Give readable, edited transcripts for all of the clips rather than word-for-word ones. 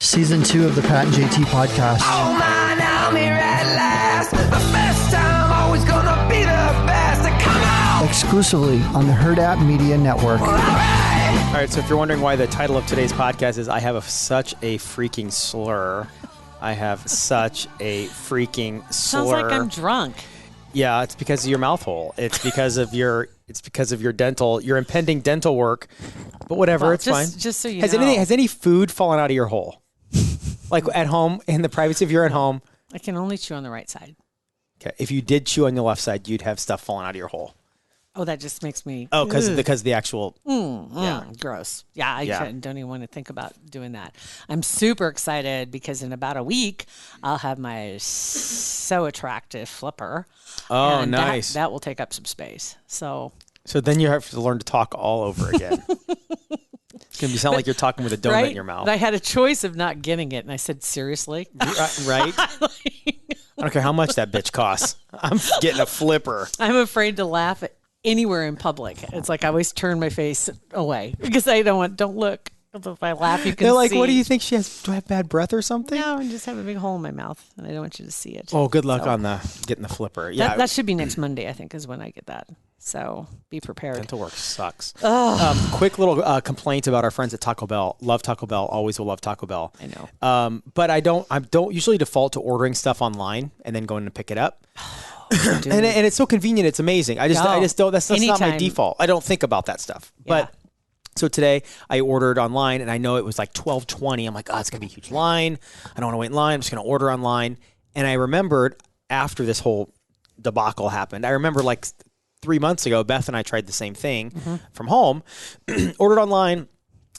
Season 2 of the Pat and JT podcast. Oh man, I'm here at last. The best time, always gonna be the best. Come on! Exclusively on the Hurrdat Media Network. All right, so if you're wondering why the title of today's podcast is I have such a freaking slur. I have such a freaking slur. Sounds like I'm drunk. Yeah, it's because of your mouth hole. It's because of your your impending dental work. But whatever, well, it's fine. Just so you know. Has any food fallen out of your hole? Like at home, in the privacy of your at home? I can only chew on the right side. Okay. If you did chew on your left side, you'd have stuff falling out of your hole. Oh, that just makes me... Oh, because the actual... gross. Yeah, I don't even want to think about doing that. I'm super excited because in about a week, I'll have my so attractive flipper. Oh, and nice. That will take up some space. So then you have to learn to talk all over again. It's going to sound like you're talking with a donut in your mouth. But I had a choice of not getting it, and I said, seriously? Right? I don't care how much that bitch costs. I'm getting a flipper. I'm afraid to laugh anywhere in public. It's like I always turn my face away because I don't look. If I laugh, you can see. They're like, what do you think she has? Do I have bad breath or something? No, I just have a big hole in my mouth, and I don't want you to see it. Oh, good luck on getting the flipper. Yeah, that should be next Monday, I think, is when I get that. So be prepared. Dental work sucks. Quick little complaint about our friends at Taco Bell. Love Taco Bell. Always will love Taco Bell. I know. But I don't usually default to ordering stuff online and then going to pick it up. and it's so convenient. It's amazing. I just don't. That's not my default. I don't think about that stuff. Yeah. But so today I ordered online, and I know it was like 12:20. I'm like, oh, it's gonna be a huge line. I don't want to wait in line. I'm just gonna order online. And I remembered after this whole debacle happened, I remember like 3 months ago, Beth and I tried the same thing from home. Ordered online,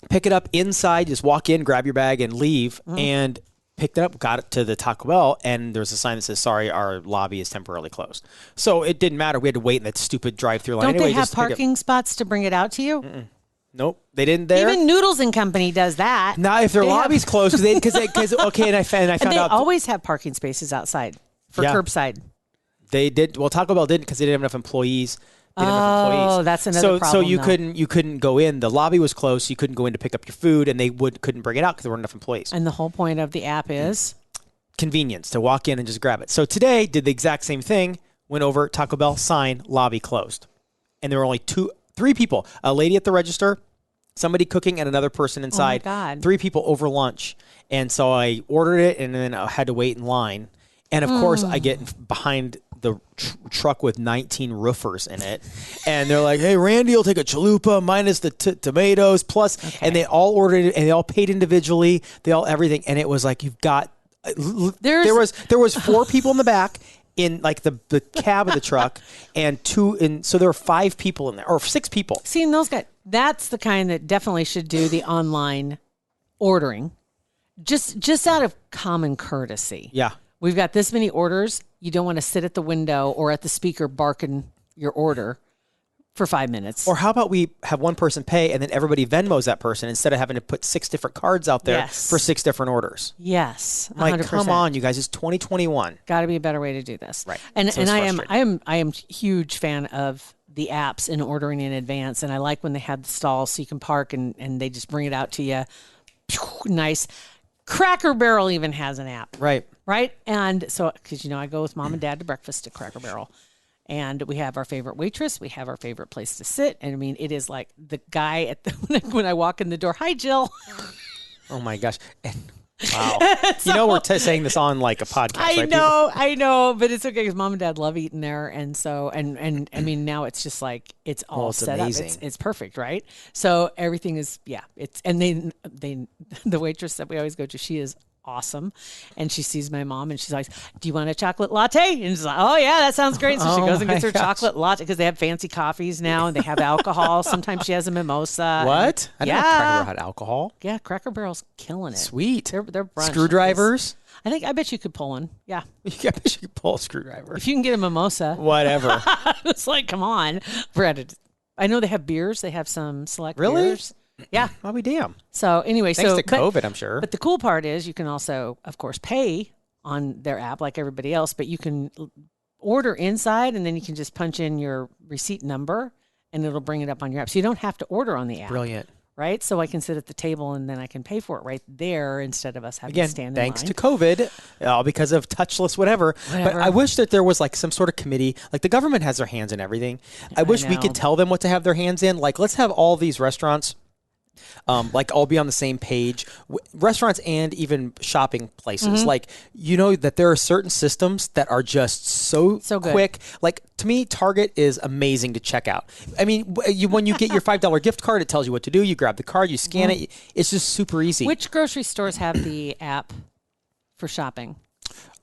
pick it up inside. Just walk in, grab your bag, and leave. And picked it up, got it to the Taco Bell, and there's a sign that says, sorry, our lobby is temporarily closed. So it didn't matter. We had to wait in that stupid drive-through line. Don't they have parking spots to bring it out to you? Nope, they didn't there. Even Noodles and Company does that. Now, if their lobby's closed, because okay, and I found they out. always have parking spaces outside for curbside. They did. Well, Taco Bell didn't because they didn't have enough employees. Oh, that's another problem. So you couldn't go in. The lobby was closed, so you couldn't go in to pick up your food, and they couldn't bring it out because there weren't enough employees. And the whole point of the app is convenience, to walk in and just grab it. So today did the exact same thing. Went over, Taco Bell, sign, lobby closed, and there were only 3 people: a lady at the register, somebody cooking, and another person inside. Oh my God. 3 people over lunch, and so I ordered it, and then I had to wait in line. And of course, I get behind the truck with 19 roofers in it, and they're like, "Hey, Randy will take a chalupa minus the tomatoes plus," and they all ordered it, and they all paid individually. They all everything, and it was like you've got. There was 4 people in the back in like the cab of the truck, and 2 so there were 5 people in there or 6 people. Seeing those guys, that's the kind that definitely should do the online ordering, just out of common courtesy. Yeah. We've got this many orders. You don't want to sit at the window or at the speaker barking your order for 5 minutes. Or how about we have one person pay and then everybody Venmos that person instead of having to put 6 different cards out there for 6 different orders? Yes, 100%. Like, come on, you guys! It's 2021. Got to be a better way to do this, right? And I am huge fan of the apps and ordering in advance. And I like when they have the stalls so you can park and they just bring it out to you. Nice. Cracker Barrel even has an app. Right. And so, because, I go with Mom and Dad to breakfast at Cracker Barrel. And we have our favorite waitress. We have our favorite place to sit. And I mean, it is like the guy when I walk in the door, hi, Jill. Oh, my gosh. Wow. We're saying this on like a podcast, right? I know, but it's okay because Mom and Dad love eating there. And so, and I mean, now it's just like, it's all set amazing. up. It's perfect, right? So everything is, and the waitress that we always go to, she is awesome. And she sees my mom and she's like, do you want a chocolate latte? And she's like, oh yeah, that sounds great. So she goes and gets her chocolate latte because they have fancy coffees now and they have alcohol. Sometimes she has a mimosa. What? I didn't know Cracker Barrel had alcohol. Yeah, Cracker Barrel's killing it. Sweet. They're brunch. Screwdrivers? I bet you could pull one. Yeah. I bet you could pull a screwdriver. If you can get a mimosa. Whatever. It's like, come on. I know they have beers. They have some select beers. Yeah. I'll be damn. So anyway, Thanks to COVID, I'm sure. But the cool part is you can also, of course, pay on their app like everybody else, but you can order inside and then you can just punch in your receipt number and it'll bring it up on your app. So you don't have to order on the app. Brilliant. right? So I can sit at the table and then I can pay for it right there instead of us having Again, to stand thanks in to line. COVID, because of touchless whatever. But I wish that there was like some sort of committee. Like the government has their hands in everything. I wish we know. could tell them what to have their hands in. Like let's have all these restaurants like all be on the same page, restaurants and even shopping places. Like, that there are certain systems that are just so good. quick. Like to me, Target is amazing to check out. I mean, when you get your $5 gift card, it tells you what to do. You grab the card, you scan it. It's just super easy. Which grocery stores have the app for shopping?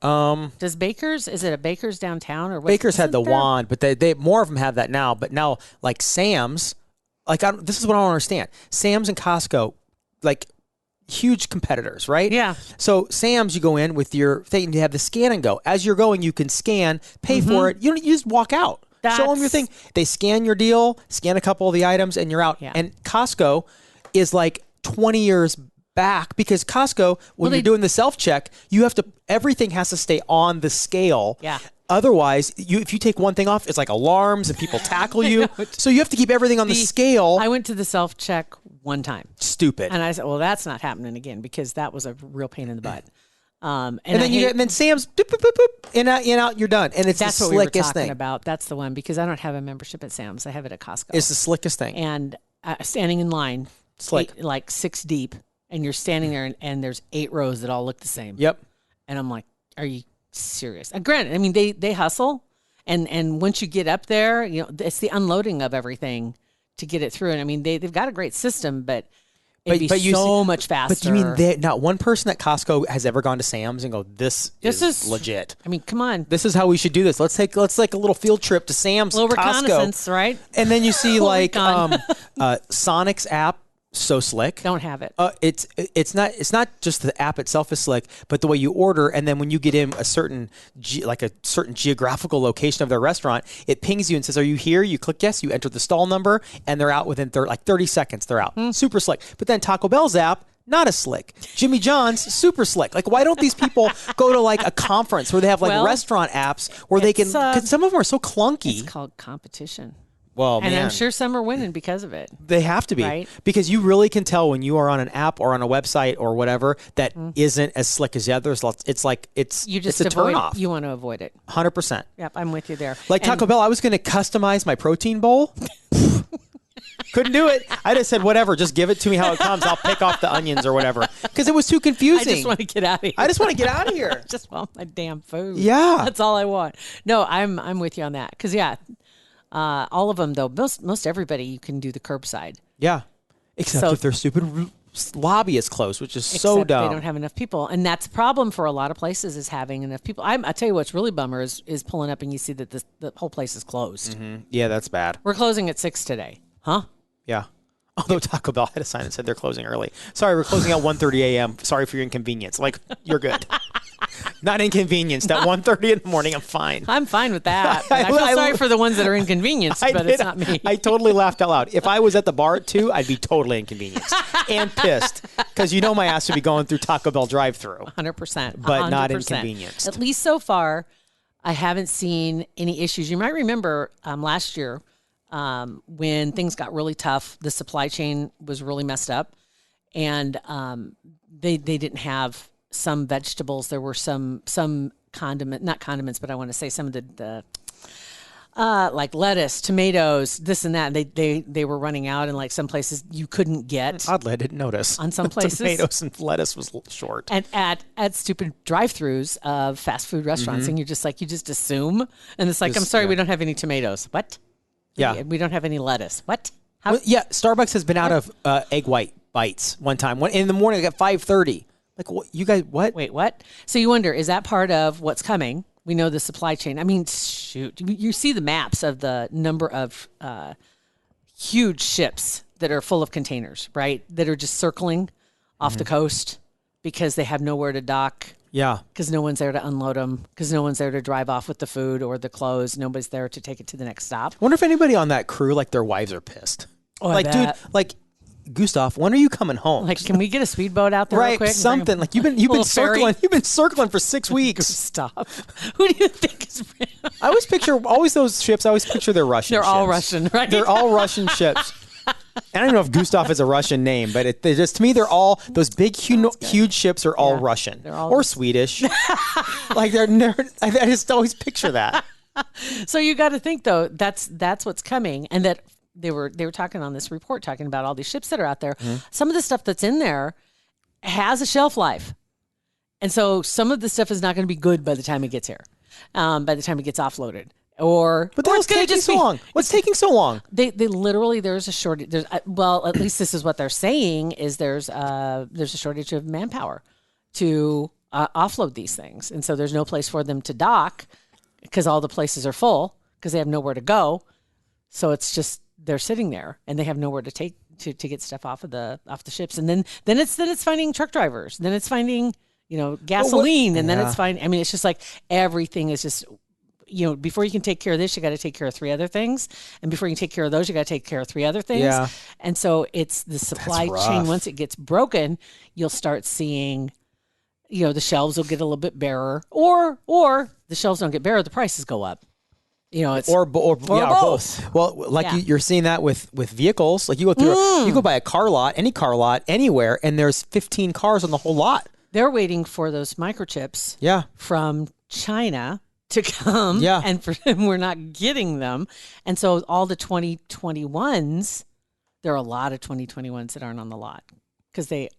Does Baker's, is it a Baker's downtown or what? Baker's had the wand, but they more of them have that now. But now like Sam's, this is what I don't understand. Sam's and Costco, like huge competitors, right? Yeah. So Sam's, you go in with your thing, you have the scan and go. As you're going, you can scan, pay for it. You just walk out. Show them your thing. They scan your deal, scan a couple of the items, and you're out. Yeah. And Costco is like 20 years back because Costco, when you're doing the self-check, everything has to stay on the scale. Yeah. Otherwise, if you take one thing off, it's like alarms and people tackle you. So you have to keep everything on the scale. I went to the self-check one time. Stupid. And I said, well, that's not happening again because that was a real pain in the butt. And then Sam's, boop, boop, boop, boop, in out, you're done. And it's that's the what we were slickest talking thing. about. That's the one because I don't have a membership at Sam's. I have it at Costco. It's the slickest thing. And standing in line, Slick. like 6 deep, and you're standing there and there's 8 rows that all look the same. Yep. And I'm like, are you serious? And granted, I mean, they hustle. And once you get up there, it's the unloading of everything to get it through. And I mean, they've got a great system, but it'd be so much faster. But you mean not one person at Costco has ever gone to Sam's and go, this is legit. I mean, come on. This is how we should do this. Let's take a little field trip to Sam's, A little Costco, reconnaissance, right? and then you see like Sonic's app. So slick. Don't have it. It's not just the app itself is slick, but the way you order, and then when you get in a certain geographical location of their restaurant, it pings you and says, "Are you here?" You click yes, you enter the stall number, and they're out within 30 seconds. They're out. Super slick. But then Taco Bell's app, not as slick. Jimmy John's, super slick. Like, why don't these people go to like a conference where they have restaurant apps where they can? Because some of them are so clunky. It's called competition. Well, and I'm sure some are winning because of it. They have to be. Right? Because you really can tell when you are on an app or on a website or whatever that isn't as slick as the others. It's like it's a turnoff. You want to avoid it. 100%. Yep, I'm with you there. Like Taco Bell, I was going to customize my protein bowl. Couldn't do it. I just said, whatever, just give it to me how it comes. I'll pick off the onions or whatever. Because it was too confusing. I just want to get out of here. I just want to get out of here. I just want my damn food. Yeah. That's all I want. No, I'm with you on that. Because, all of them, though, most everybody, you can do the curbside. Yeah. Except if their stupid lobby is closed, which is so dumb. They don't have enough people. And that's a problem for a lot of places is having enough people. I tell you what's really bummer is pulling up and you see that the whole place is closed. Mm-hmm. Yeah, that's bad. We're closing at 6 today. Huh? Yeah. Although Taco Bell had a sign that said they're closing early. Sorry, we're closing at 1:30 a.m. Sorry for your inconvenience. Like, you're good. Not inconvenienced. At 1:30 in the morning, I'm fine. I'm fine with that. I feel sorry for the ones that are inconvenienced, but it's not me. I totally laughed out loud. If I was at the bar at 2, I'd be totally inconvenienced and pissed because my ass would be going through Taco Bell drive-thru. 100%. But not inconvenienced. At least so far, I haven't seen any issues. You might remember last year when things got really tough, the supply chain was really messed up, and they didn't have some vegetables. There were some not condiments, but I want to say some of the like lettuce, tomatoes, this and that. They were running out, and like some places you couldn't get. Oddly, I didn't notice. On some places, tomatoes and lettuce was short. And at stupid drive-throughs of fast food restaurants, and you just assume, and it's like, I'm sorry, we don't have any tomatoes. What? Yeah, we don't have any lettuce. What? Well, yeah, Starbucks has been out of egg white bites one time. In the morning, like at 5:30. Like, what, you guys, what? Wait, what? So you wonder, is that part of what's coming? We know the supply chain. I mean, shoot, you see the maps of the number of huge ships that are full of containers, right? That are just circling off the coast because they have nowhere to dock. Yeah. Because no one's there to unload them. Because no one's there to drive off with the food or the clothes. Nobody's there to take it to the next stop. I wonder if anybody on that crew, like, their wives are pissed. Oh, like, dude, like, Gustav, when are you coming home? Like, can we get a speedboat out there real quick? Something. Like, you've been circling. You've been circling for 6 weeks. Stop. Who do you think is? I always picture always those ships. I always picture they're Russian. They're ships. all Russian, right? They're all Russian ships. I don't know if Gustav is a Russian name, but they just to me they're all those big huge ships are all Russian or Swedish. Like they're never. I just always picture that. So you got to think though that's what's coming, and that they were talking on this report talking about all these ships that are out there. Some of the stuff that's in there has a shelf life, and so some of the stuff is not going to be good by the time it gets here, by the time it gets offloaded. But that's taking so long. What's taking so long? They literally there's a shortage. There's well, at least this is what they're saying is there's a shortage of manpower to offload these things, and so there's no place for them to dock because all the places are full because they have nowhere to go. So it's just they're sitting there and they have nowhere to take to get stuff off the ships, and then it's finding truck drivers, then it's finding gasoline, and then it's finding. I mean, it's just like everything is just. Before you can take care of this, you got to take care of 3 other things. And before you can take care of those, you got to take care of 3 other things. Yeah. And so it's the supply chain. Once it gets broken, you'll start seeing, the shelves will get a little bit barer, or the shelves don't get barer, the prices go up. Or both. Well, you're seeing that with vehicles. Like you go through, you go by a car lot, any car lot, anywhere, and there's 15 cars on the whole lot. They're waiting for those microchips. From China. To come, and we're not getting them, and so all the 2021s, there are a lot of 2021s that aren't on the lot because they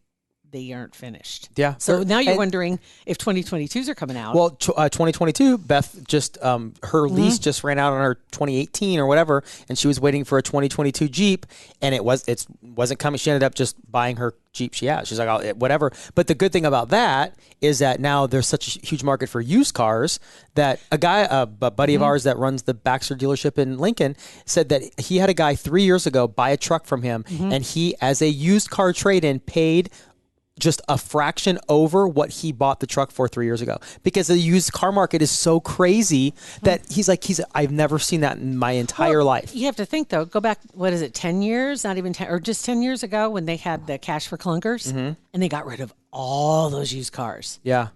aren't finished. Yeah. So now you're wondering if 2022s are coming out. Well, 2022, Beth just her lease just ran out on her 2018 or whatever, and she was waiting for a 2022 Jeep, and it wasn't coming. She ended up just buying her Jeep she has. She's like, oh, whatever. But the good thing about that is that now there's such a huge market for used cars that a buddy of ours that runs the Baxter dealership in Lincoln said that he had a guy 3 years ago buy a truck from him, and he, as a used car trade-in, paid just a fraction over what he bought the truck for 3 years ago, because the used car market is so crazy that I've never seen that in my entire life. You have to think though, go back, 10 years, not even 10, or just 10 years ago when they had the cash for clunkers and they got rid of all those used cars. Yeah.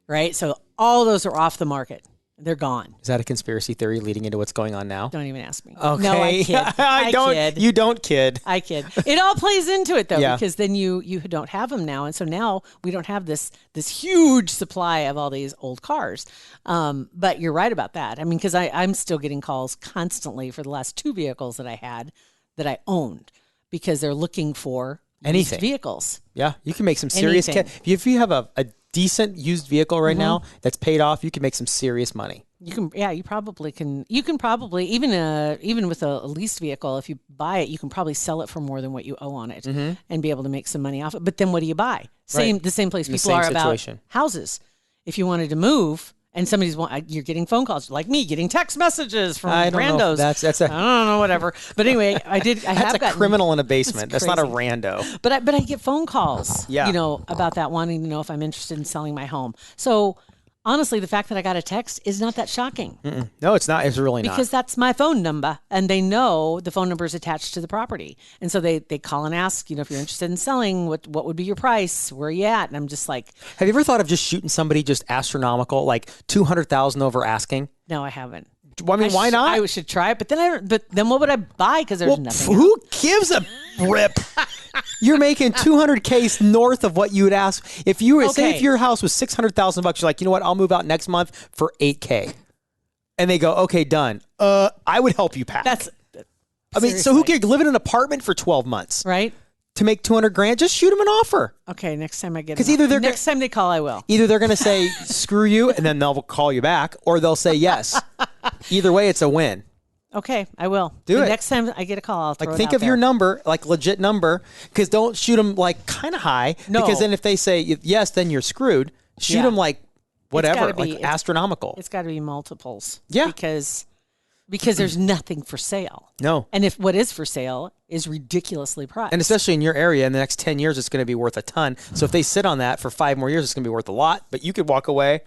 Right. So all those are off the market. They're gone. Is that a conspiracy theory leading into what's going on now? Don't even ask me. Okay. No, I kid. I kid. You don't kid. I kid. It all plays into it though, because then you don't have them now, and so now we don't have this huge supply of all these old cars. But you're right about that. I mean, because I'm still getting calls constantly for the last 2 vehicles that I had that I owned because they're looking for used vehicles. Yeah, you can make some serious. If you have a decent used vehicle right now that's paid off, you can make some serious money. You can, you probably can. You can probably even with a leased vehicle, if you buy it, you can probably sell it for more than what you owe on it, and be able to make some money off it. But then what do you buy? The same place people are about houses. If you wanted to move. And you're getting phone calls like me, getting text messages from randos. That's I don't know, whatever. But anyway, that's a criminal in a basement. That's not a rando. But I get phone calls, about that, wanting to know if I'm interested in selling my home. So honestly, the fact that I got a text is not that shocking. No, it's not. It's really not. Because that's my phone number, and they know the phone number is attached to the property. And so they call and ask, if you're interested in selling, what would be your price? Where are you at? And I'm just like... Have you ever thought of just shooting somebody just astronomical, like $200,000 over asking? No, I haven't. I mean, why not? I should try it, but then what would I buy? Because there's nothing. Who gives a rip? You're making $200K north of what you would ask if you were say if your house was $600,000. You're like, you know what? I'll move out next month for $8K, and they go, okay, done. I would help you pack. So who cares? Live in an apartment for 12 months, right? To make $200,000, just shoot them an offer. Okay, next time I get it. Next time they call, I will. Either they're going to say screw you, and then they'll call you back, or they'll say yes. Either way, it's a win. Okay, I will. Do it. Next time I get a call, I'll throw it think out of there. your number, legit number, because don't shoot them kind of high. No. Because then if they say yes, then you're screwed. Shoot them whatever, astronomical. It's got to be multiples. Yeah. Because there's nothing for sale. No. And if what is for sale is ridiculously priced. And especially in your area, in the next 10 years, it's going to be worth a ton. So if they sit on that for 5 more years, it's going to be worth a lot. But you could walk away.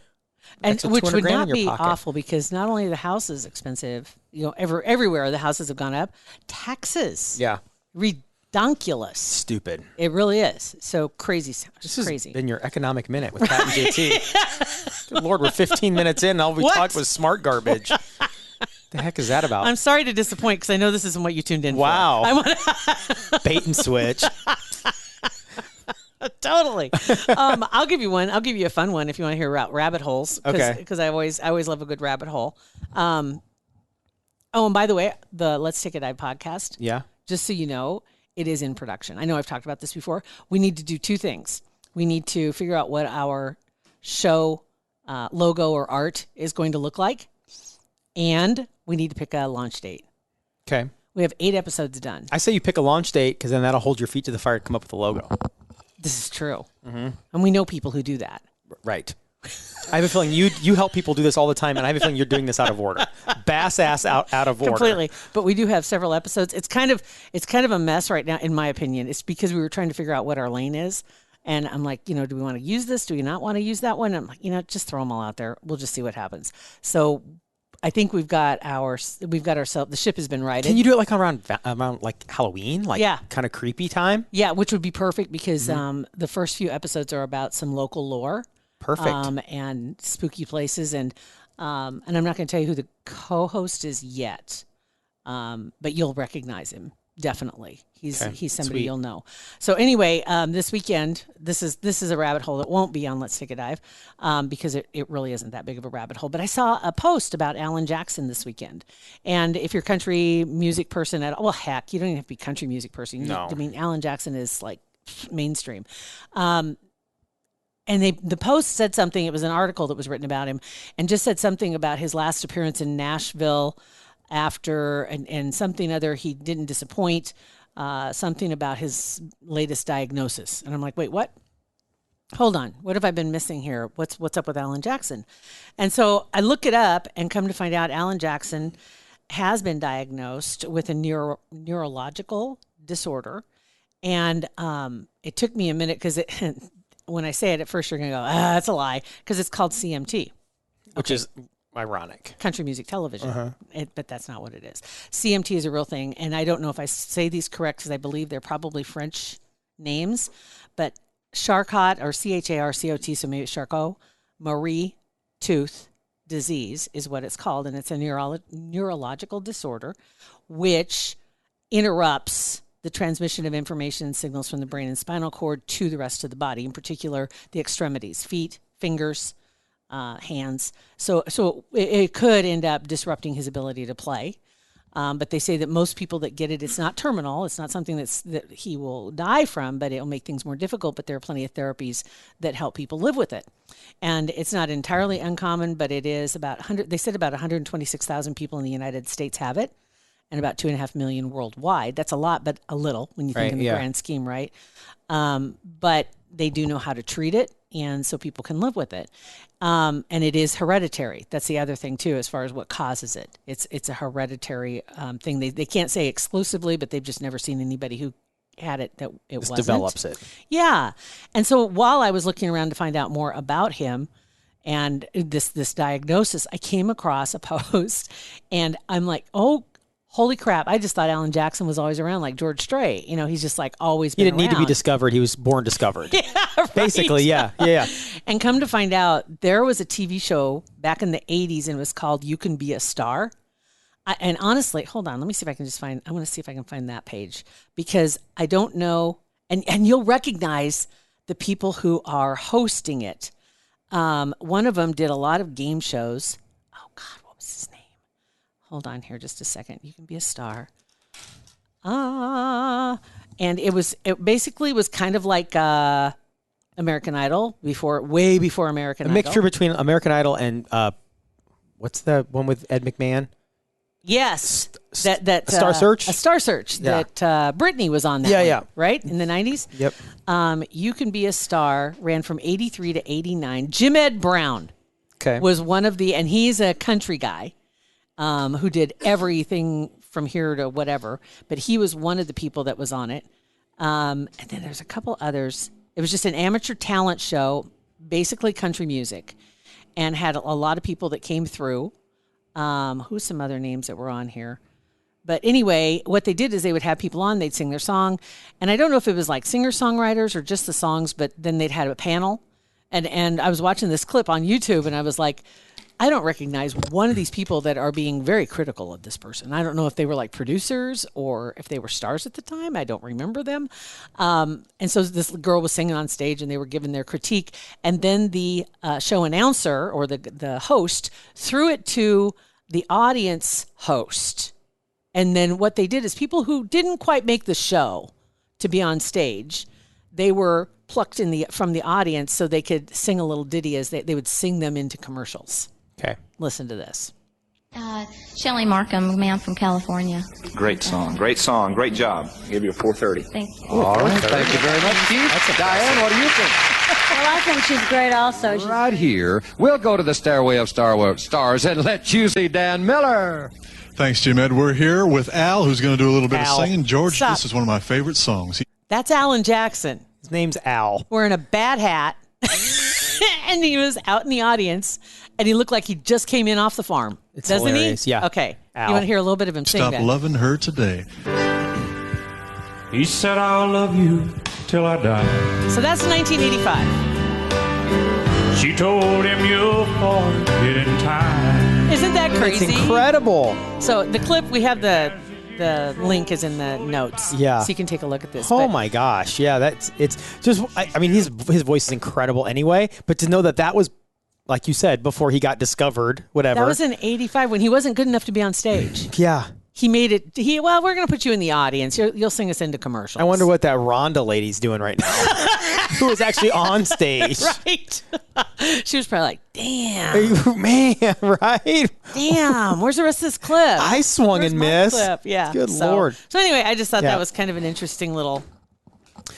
And which would not be awful, because not only are the houses expensive, everywhere the houses have gone up, taxes. Yeah. Redonkulous. Stupid. It really is. So crazy. This crazy. has been your economic minute with Pat and JT. Good Lord, we're 15 minutes in and all we talked was smart garbage. The heck is that about? I'm sorry to disappoint because I know this isn't what you tuned in Wow. for. I want Bait and switch. totally. I'll give you one. I'll give you a fun one if you want to hear about rabbit holes. Okay. Because I always love a good rabbit hole. And by the way, the Let's Take a Dive podcast. Yeah. Just so you know, it is in production. I know I've talked about this before. We need to do two things. We need to figure out what our show logo or art is going to look like, and we need to pick a launch date. Okay. We have 8 episodes done. I say you pick a launch date because then that'll hold your feet to the fire to come up with a logo. This is true. Mm-hmm. And we know people who do that. Right. I have a feeling you help people do this all the time, and I have a feeling you're doing this out of order. Bass ass out of order. Completely. But we do have several episodes. It's kind of a mess right now, in my opinion. It's because we were trying to figure out what our lane is. And I'm like, do we want to use this? Do we not want to use that one? I'm like, just throw them all out there. We'll just see what happens. So I think we've got ourselves, the ship has been righted. Can you do it like around like Halloween? Like Yeah. kind of creepy time? Yeah, which would be perfect because the first few episodes are about some local lore. Perfect. And spooky places. And I'm not going to tell you who the co-host is yet, but you'll recognize him. Definitely. He's somebody Sweet. you'll know. So anyway, this weekend, this is a rabbit hole that won't be on Let's Take a Dive because it really isn't that big of a rabbit hole. But I saw a post about Alan Jackson this weekend. And if you're a country music person well, heck, you don't even have to be a country music person. No. I mean, Alan Jackson is like mainstream. And the post said something, it was an article that was written about him, and just said something about his last appearance in Nashville after, and something other, he didn't disappoint, something about his latest diagnosis. And I'm like, wait, what? Hold on. What have I been missing here? What's up with Alan Jackson? And so I look it up and come to find out Alan Jackson has been diagnosed with a neurological disorder. And it took me a minute because when I say it at first, you're going to go, that's a lie, because it's called CMT. Which is ironic. Country music television. But that's not what it is. CMT is a real thing. And I don't know if I say these correct because I believe they're probably French names. But Charcot, or CHARCOT, so maybe it's Charcot, Marie Tooth disease is what it's called. And it's a neurological disorder which interrupts the transmission of information and signals from the brain and spinal cord to the rest of the body, in particular the extremities, feet, fingers, hands. So it could end up disrupting his ability to play. But they say that most people that get it, it's not terminal. It's not something that he will die from, but it'll make things more difficult. But there are plenty of therapies that help people live with it. And it's not entirely uncommon, but it is about 100. They said about 126,000 people in the United States have it, and about 2.5 million worldwide. That's a lot, but a little when you think in the grand scheme, right? But they do know how to treat it, and so people can live with it. And it is hereditary. That's the other thing too, as far as what causes it. It's a hereditary thing. They can't say exclusively, but they've just never seen anybody who had it that it wasn't. Develops it. Yeah. And so while I was looking around to find out more about him and this diagnosis, I came across a post, and I'm like, oh, holy crap. I just thought Alan Jackson was always around like George Strait. He's just like always been around. He didn't need to be discovered. He was born discovered. Yeah, right. Basically, yeah. And come to find out, there was a TV show back in the 80s, and it was called You Can Be a Star. And honestly, hold on. Let me see if I can I want to see if I can find that page, because I don't know. And you'll recognize the people who are hosting it. One of them did a lot of game shows. Oh, God, what was his name? Hold on here just a second. You Can Be a Star. And it basically was kind of like American Idol way before American Idol. A mixture between American Idol and what's the one with Ed McMahon? Yes. That Star Search? A Star Search that Britney was on that one, right? In the 90s? Yep. You Can Be a Star ran from 83 to 89. Jim Ed Brown was one of and he's a country guy. Who did everything from here to whatever, but he was one of the people that was on it. And then there's a couple others. It was just an amateur talent show, basically country music, and had a lot of people that came through. Who's some other names that were on here? But anyway, what they did is they would have people on, they'd sing their song. And I don't know if it was like singer-songwriters or just the songs, but then they'd have a panel. And I was watching this clip on YouTube, and I was like, I don't recognize one of these people that are being very critical of this person. I don't know if they were like producers or if they were stars at the time. I don't remember them. And so this girl was singing on stage and they were giving their critique. And then the show announcer or the host threw it to the audience host. And then what they did is people who didn't quite make the show to be on stage, they were plucked from the audience so they could sing a little ditty as they would sing them into commercials. Okay. Listen to this. Shelley Markham, man from California. Great song. Great job. I'll give you a 430. Thank you. All right. Thank you very much, Keith. Diane, what do you think? Well, I think she's great also. Right here, we'll go to the Stairway of Stars and let you see Dan Miller. Thanks, Jim Ed. We're here with Al, who's going to do a little bit Al. of singing. George, Stop. this is one of my favorite songs. That's Alan Jackson His name's Al. wearing a bad hat. And he was out in the audience and he looked like he just came in off the farm. It's Doesn't hilarious, he? yeah. Okay. Al. You want to hear a little bit of him sing Stop that? loving her today. He said, I'll love you till I die. So that's 1985. She told him you'll forget in time. Isn't that It's crazy? incredible. So the clip, we have the link is in the notes. Yeah. So you can take a look at this. Oh But my gosh. Yeah, it's just, I mean, his voice is incredible anyway, but to know that was, like you said, before he got discovered, whatever. that was in 85 when he wasn't good enough to be on stage. Yeah. He made it, well, we're going to put you in the audience. You'll sing us into commercials. I wonder what that Rhonda lady's doing right now. Who is actually on stage. Right. She was probably like, damn. Man, right? Damn, where's the rest of this clip? I swung Where's and my missed. clip? Yeah. Good Lord. So anyway, I just thought Yeah. that was kind of an interesting little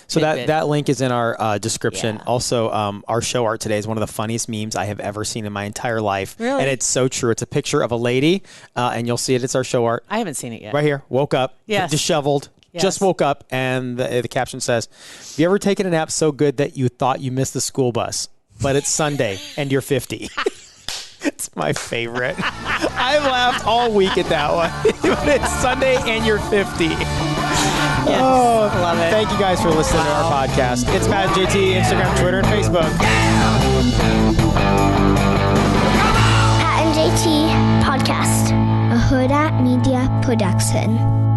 So tidbit. that link is in our description. Yeah. Also, our show art today is one of the funniest memes I have ever seen in my entire life. Really? And it's so true. It's a picture of a lady, and you'll see it. It's our show art. I haven't seen it yet. Right here. Woke up. Yes. Disheveled. Yes. Just woke up. And the caption says, have you ever taken a nap so good that you thought you missed the school bus? But it's Sunday and you're 50. It's my favorite. I've laughed all week at that one. But it's Sunday and you're 50. Yes. Oh, Love it. Thank you guys for listening to our podcast. It's Pat and JT, Instagram, Twitter, and Facebook. Pat and JT Podcast, a Hurrdat Media Production.